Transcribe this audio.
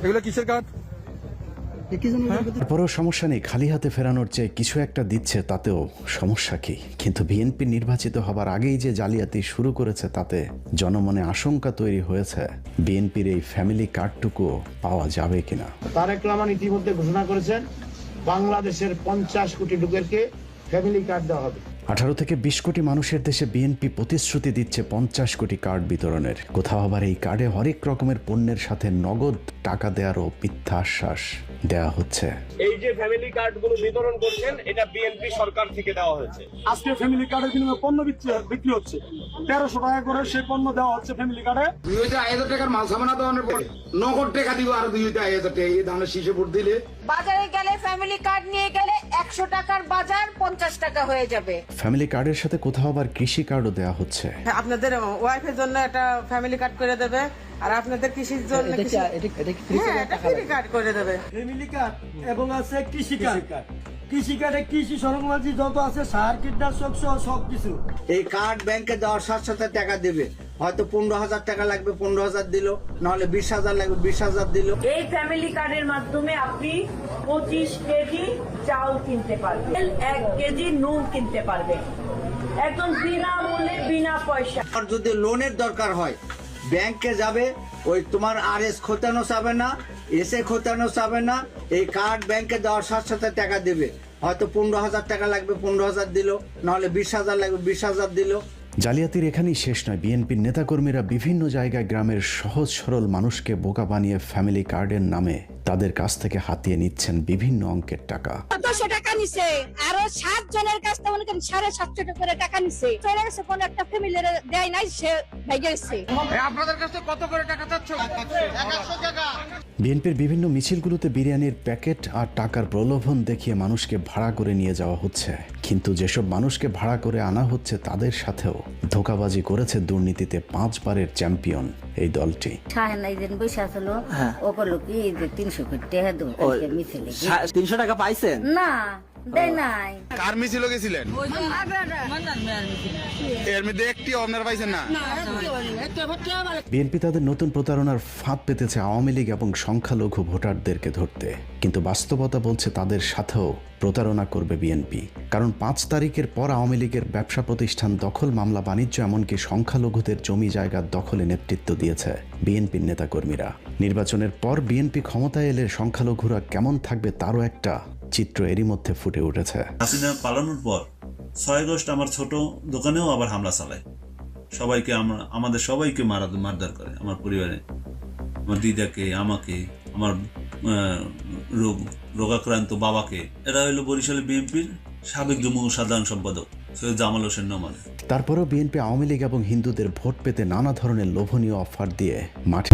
এগুলো কিসের কার্ড? তারপরেও সমস্যা নেই, খালি হাতে ফেরানোর চেয়ে কিছু একটা দিচ্ছে, তাতেও সমস্যা কি? কিন্তু বিএনপি নির্বাচিত হবার আগেই যে জালিয়াতি শুরু করেছে, তাতে জনমনে আশঙ্কা তৈরি হয়েছে বিএনপির এই ফ্যামিলি কার্ডটুকু পাওয়া যাবে কিনা। তারেক রহমান ইতিমধ্যে ঘোষণা করেছেন বাংলাদেশের 50 কোটি লোকেরকে ফ্যামিলি কার্ড দেওয়া হবে। 18 থেকে 20 কোটি মানুষের দেশে বিএনপি প্রতিশ্রুতি দিচ্ছে 50 কোটি কার্ড বিতরণের। কোথাও আবার এই কার্ডে হরেক রকমের পণ্যের সাথে নগদ টাকা দেওয়ারও মিথ্যা আশ্বাস দেওয়া হচ্ছে। এই যে ফ্যামিলি কার্ড গুলো বিতরণ করছেন, এটা বিএনপি সরকার থেকে দেওয়া হয়েছে। আজকে ফ্যামিলি কার্ডের বিনিময়ে পণ্য বিক্রি হচ্ছে, 1300 টাকা করে সেই পণ্য দেওয়া হচ্ছে ফ্যামিলি কার্ডে। 2,000 টাকার মাল সামানা দেওয়ানোর পরে নগদ টাকা দিব আর 2,000 টাকা এই ধানের শীষে ভোট দিলে। বাজারে গেলে ফ্যামিলি কার্ড নিয়ে গেলে 100 টাকার বাজার 50 টাকা হয়ে যাবে। ফ্যামিলি কার্ডের সাথে কোথাও আবার কৃষি কার্ডও দেওয়া হচ্ছে। আপনাদের ওয়াইফের জন্য একটা ফ্যামিলি কার্ড করে দেবে, আর আপনাদের কৃষির জন্য ফ্রি কার্ড করে দেবে। ফ্যামিলি কার্ড এবং আছে কৃষি কার্ড। কৃষি কার্ডে কৃষি সরঞ্জামাদি যত আছে, সার কীটনাশক সহ সবকিছু। এই কার্ড ব্যাংকে দেওয়ার সাথে সাথে টাকা দেবে। হয়তো 15,000 টাকা লাগবে, 15,000 দিল, নাহলে 20,000 লাগবে, 20,000 দিল। এই ফ্যামিলি কার্ডের মাধ্যমে আপনি 25 কেজি চাল কিনতে পারবেন, 1 কেজি নুন কিনতে পারবেন, একদম বিনামূল্যে বিনা পয়সা। আর যদি লোনের দরকার হয়, ব্যাংকে যাবে, ওই তোমার আরএস খোতানো যাবে না, এসে খোতানো যাবে না। এই কার্ড ব্যাংকে দেওয়ার সাথে সাথে টাকা দেবে। হয়তো 15,000 টাকা লাগবে, 15,000 দিল, নাহলে 20,000 লাগবে, 20,000 দিল। জালিয়াতির এখানেই শেষ নয়। বিএনপির নেতাকর্মীরা বিভিন্ন জায়গায় গ্রামের সহজ সরল মানুষকে বোকা বানিয়ে ফ্যামিলি কার্ডের নামে তাদের কাছ থেকে হাতিয়ে নিচ্ছেন বিভিন্ন অঙ্কের টাকা। 100 টাকা নিছে, আরো 7 জনের কাছ থেকে 750 টাকা করে টাকা নিছে। চলে গেছে, কোন একটা ফ্যামিলির দেয় নাই, সে ভেগে গেছে। আপনাদের কাছে কত করে টাকা চাচ্ছ? 100 টাকা। বিএনপির বিভিন্ন মিছিলগুলোতে বিরিয়ানির প্যাকেট আর টাকার প্রলোভন দেখিয়ে মানুষকে ভাড়া করে নিয়ে যাওয়া হচ্ছে। কিন্তু যেসব মানুষকে ভাড়া করে আনা হচ্ছে, তাদের সাথেও ধোঁকাবাজি করেছে দুর্নীতিতে 5 বারের চ্যাম্পিয়ন এই দলটি। 300 টাকা পাইছেন না, দেয় নাই। কার মিছিল গেছিলেন? এর মধ্যে একটি আপনারা পাইছেন না? বিএনপি তাদের নতুন প্রতারণার ফাঁদ পেতেছে আওয়ামী লীগ এবং সংখ্যালঘু ভোটারদেরকে ধরতে। কিন্তু বাস্তবতা বলছে তাদের সাথেও প্রতারণা করবে বিএনপি। কারণ 5 তারিখের পর আওয়ামী লীগের ব্যবসা প্রতিষ্ঠান দখল, মামলা বাণিজ্য, এমনকি সংখ্যালঘুদের জমি জায়গা দখলে নেতৃত্ব দিয়েছে বিএনপির নেতাকর্মীরা। নির্বাচনের পর বিএনপি ক্ষমতায় এলে সংখ্যালঘুরা কেমন থাকবে তারও একটা চিত্র এরই মধ্যে ফুটে উঠেছে। হাসিনা পালানোর পর 6 আগস্ট আমার ছোট দোকানেও আবার হামলা চালায়। সবাইকে আমাদের সবাইকে মারধর করে, আমার পরিবারে, আমার দিদাকে, আমাকে, আমার রোগাক্রান্ত বাবাকে। এরা হলো বরিশালে বিএনপির সাবেক যুগ্ম সাধারণ সম্পাদক সৈয়দ জামাল হোসেন নোমান। তারপরেও বিএনপি আওয়ামী লীগ এবং হিন্দুদের ভোট পেতে নানা ধরনের লোভনীয় অফার দিয়ে মাঠে